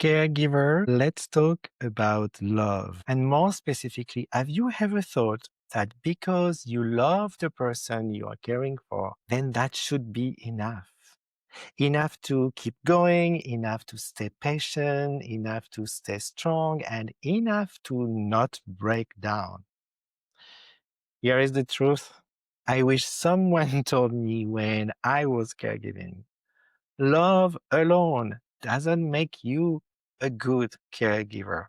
Caregiver, let's talk about love. And more specifically, have you ever thought that because you love the person you are caring for, then that should be enough? Enough to keep going, enough to stay patient, enough to stay strong, and enough to not break down. Here is the truth. I wish someone told me when I was caregiving. Love alone doesn't make you a good caregiver.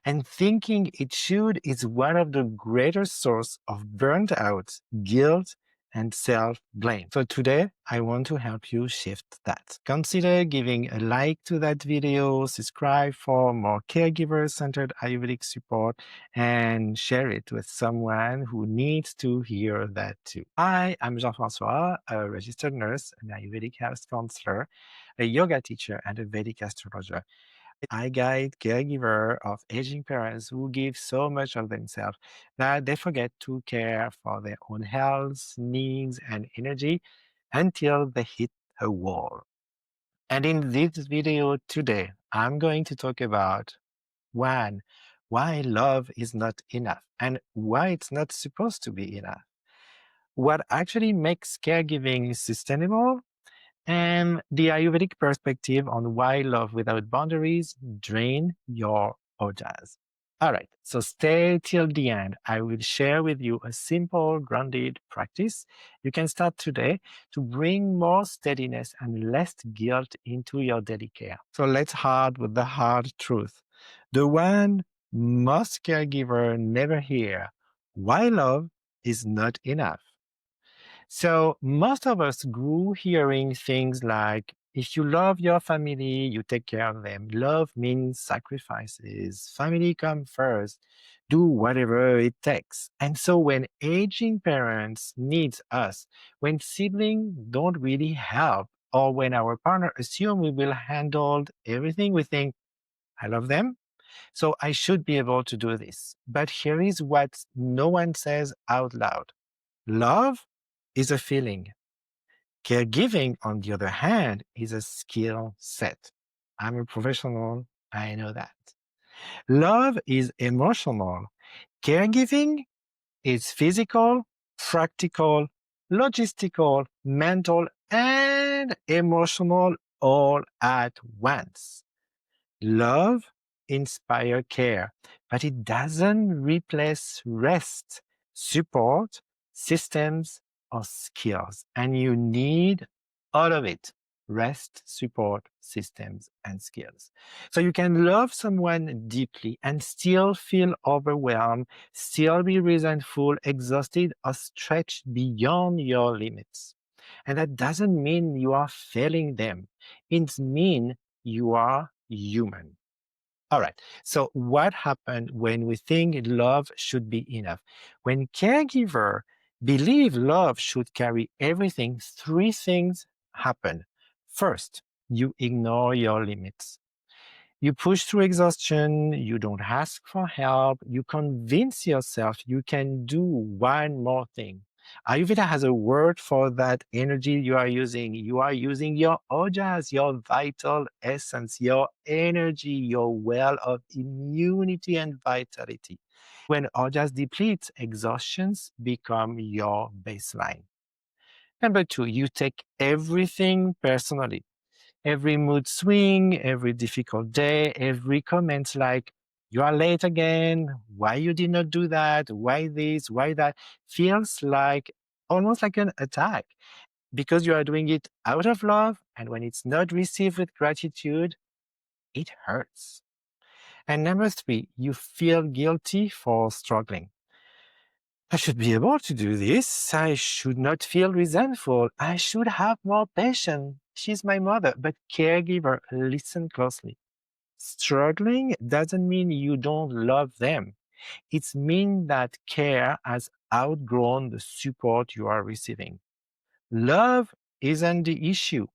And thinking it should is one of the greatest source of burnt out, guilt, and self-blame. So today, I want to help you shift that. Consider giving a like to that video, subscribe for more caregiver-centered Ayurvedic support, and share it with someone who needs to hear that too. Hi, I'm Jean-François, a registered nurse, an Ayurvedic health counselor, a yoga teacher, and a Vedic astrologer. I guide caregiver of aging parents who give so much of themselves that they forget to care for their own health, needs, and energy until they hit a wall. And in this video today, I'm going to talk about one, why love is not enough and why it's not supposed to be enough. What actually makes caregiving sustainable and the Ayurvedic perspective on why love without boundaries drain your ojas. All right, so stay till the end. I will share with you a simple, grounded practice you can start today to bring more steadiness and less guilt into your daily care. So let's start with the hard truth. The one most caregiver never hear, why love is not enough. So most of us grew hearing things like, if you love your family, you take care of them. Love means sacrifices. Family come first. Do whatever it takes. And so when aging parents need us, when siblings don't really help, or when our partner assume we will handle everything, we think, I love them, so I should be able to do this. But here is what no one says out loud. Love is a feeling. Caregiving, on the other hand, is a skill set. I'm a professional, I know that. Love is emotional. Caregiving is physical, practical, logistical, mental, and emotional all at once. Love inspires care, but it doesn't replace rest, support, systems, or skills. And you need all of it: rest, support, systems, and skills. So you can love someone deeply and still feel overwhelmed, still be resentful, exhausted, or stretched beyond your limits. And that doesn't mean you are failing them. It means you are human. All right. So what happened when we think love should be enough? When caregiver believe love should carry everything, three things happen. First, you ignore your limits. You push through exhaustion, you don't ask for help, you convince yourself you can do one more thing. Ayurveda has a word for that energy you are using. You are using your ojas, your vital essence, your energy, your well of immunity and vitality. When ojas deplete, exhaustions become your baseline. Number two, you take everything personally. Every mood swing, every difficult day, every comment like, you are late again, why you did not do that, why this, why that, feels like almost like an attack because you are doing it out of love. And when it's not received with gratitude, it hurts. And number three, you feel guilty for struggling. I should be able to do this. I should not feel resentful. I should have more patience. She's my mother. But caregiver, listen closely. Struggling doesn't mean you don't love them. It means that care has outgrown the support you are receiving. Love isn't the issue.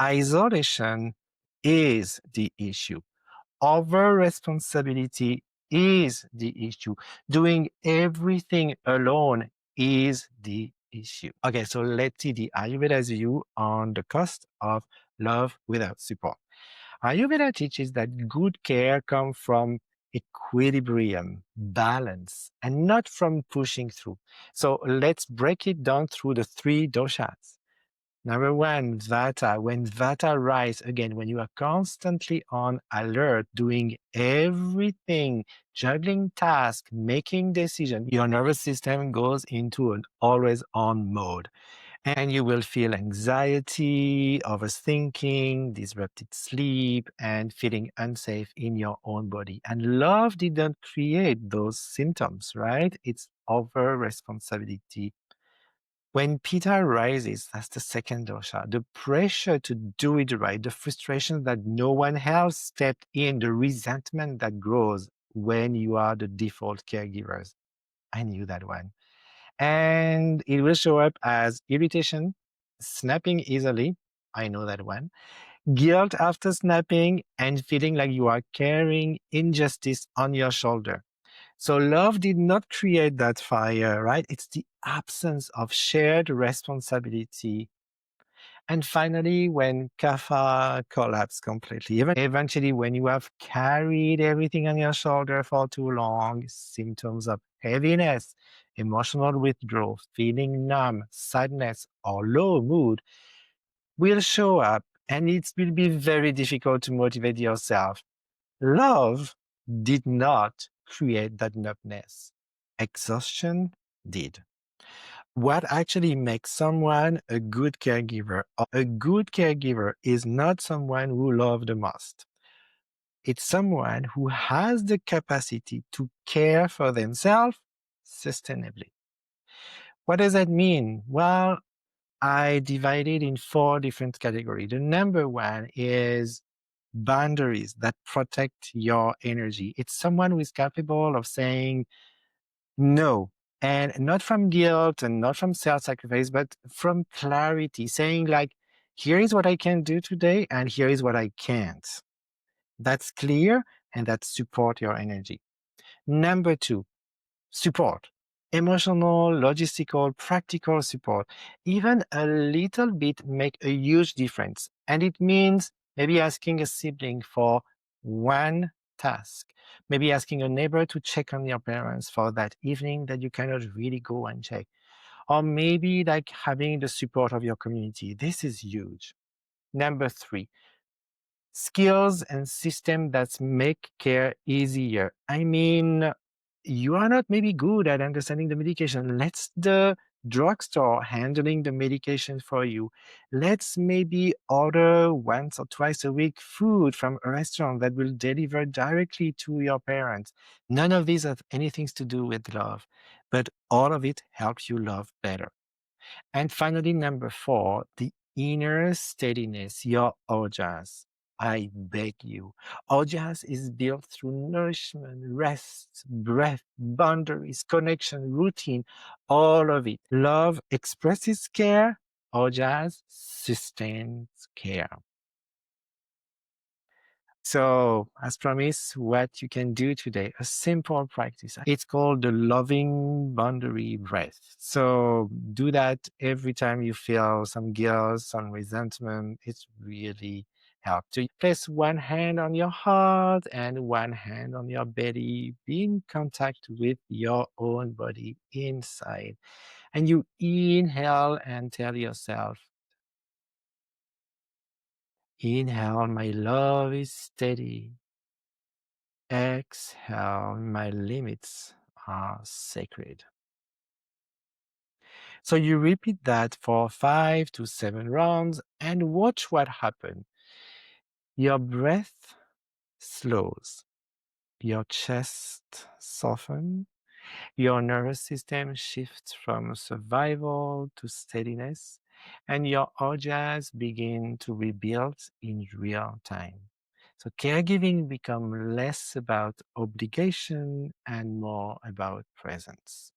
Isolation is the issue. Over responsibility is the issue. Doing everything alone is the issue. Okay, so let's see the Ayurveda's view on the cost of love without support. Ayurveda teaches that good care comes from equilibrium, balance, and not from pushing through. So let's break it down through the three doshas. Number one, Vata. When Vata rise, again, when you are constantly on alert, doing everything, juggling tasks, making decisions, your nervous system goes into an always on mode. And you will feel anxiety, overthinking, disrupted sleep, and feeling unsafe in your own body. And love didn't create those symptoms, right? It's over responsibility. When Pitta rises, that's the second dosha, the pressure to do it right, the frustration that no one else stepped in, the resentment that grows when you are the default caregivers. I knew that one. And it will show up as irritation, snapping easily. I know that one. Guilt after snapping, and feeling like you are carrying injustice on your shoulder. So love did not create that fire, right? It's the absence of shared responsibility. And finally, when kapha collapsed completely, even eventually when you have carried everything on your shoulder for too long, symptoms of heaviness, emotional withdrawal, feeling numb, sadness, or low mood will show up, and it will be very difficult to motivate yourself. Love did not create that numbness. Exhaustion did. What actually makes someone a good caregiver? A good caregiver is not someone who loves the most. It's someone who has the capacity to care for themselves sustainably. What does that mean? Well, I divided in four different categories. The number one is boundaries that protect your energy. It's someone who is capable of saying no, and not from guilt and not from self-sacrifice, but from clarity, saying like, here is what I can do today, and here is what I can't. That's clear, and that support your energy. Number two, support. Emotional, logistical, practical support. Even a little bit make a huge difference. And it means maybe asking a sibling for one task. Maybe asking a neighbor to check on your parents for that evening that you cannot really go and check. Or maybe like having the support of your community. This is huge. Number three, skills and systems that make care easier. I mean, you are not maybe good at understanding the medication. Let's the drugstore handling the medication for you. Let's maybe order once or twice a week food from a restaurant that will deliver directly to your parents. None of these have anything to do with love, but all of it helps you love better. And finally, number four, the inner steadiness, your ojas. I beg you. Ojas is built through nourishment, rest, breath, boundaries, connection, routine, all of it. Love expresses care, ojas sustains care. So, as promised, what you can do today, a simple practice. It's called the loving boundary breath. So, do that every time you feel some guilt, some resentment. It's really helps. So, you place one hand on your heart and one hand on your belly. Be in contact with your own body inside. And you inhale and tell yourself, inhale, my love is steady. Exhale, my limits are sacred. So you repeat that for 5 to 7 rounds and watch what happens. Your breath slows, your chest softens, your nervous system shifts from survival to steadiness, and your ojas begin to rebuild in real time. So caregiving becomes less about obligation and more about presence.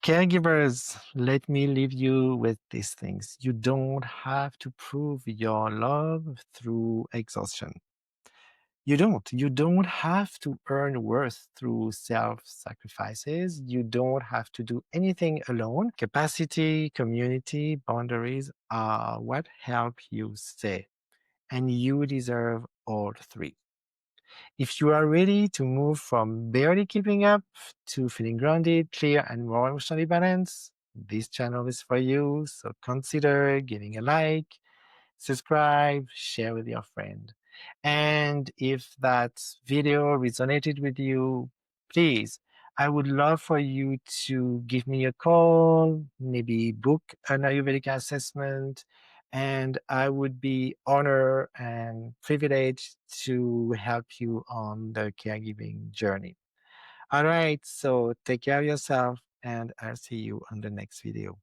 Caregivers, let me leave you with these things. You don't have to prove your love through exhaustion. You don't have to earn worth through self sacrifices. You don't have to do anything alone. Capacity, community, boundaries are what help you stay. And you deserve all three. If you are ready to move from barely keeping up to feeling grounded, clear, and more emotionally balanced, this channel is for you. So consider giving a like, subscribe, share with your friend. And if that video resonated with you, please, I would love for you to give me a call, maybe book an Ayurvedic assessment, and I would be honored and privileged to help you on the caregiving journey. All right, so take care of yourself, and I'll see you on the next video.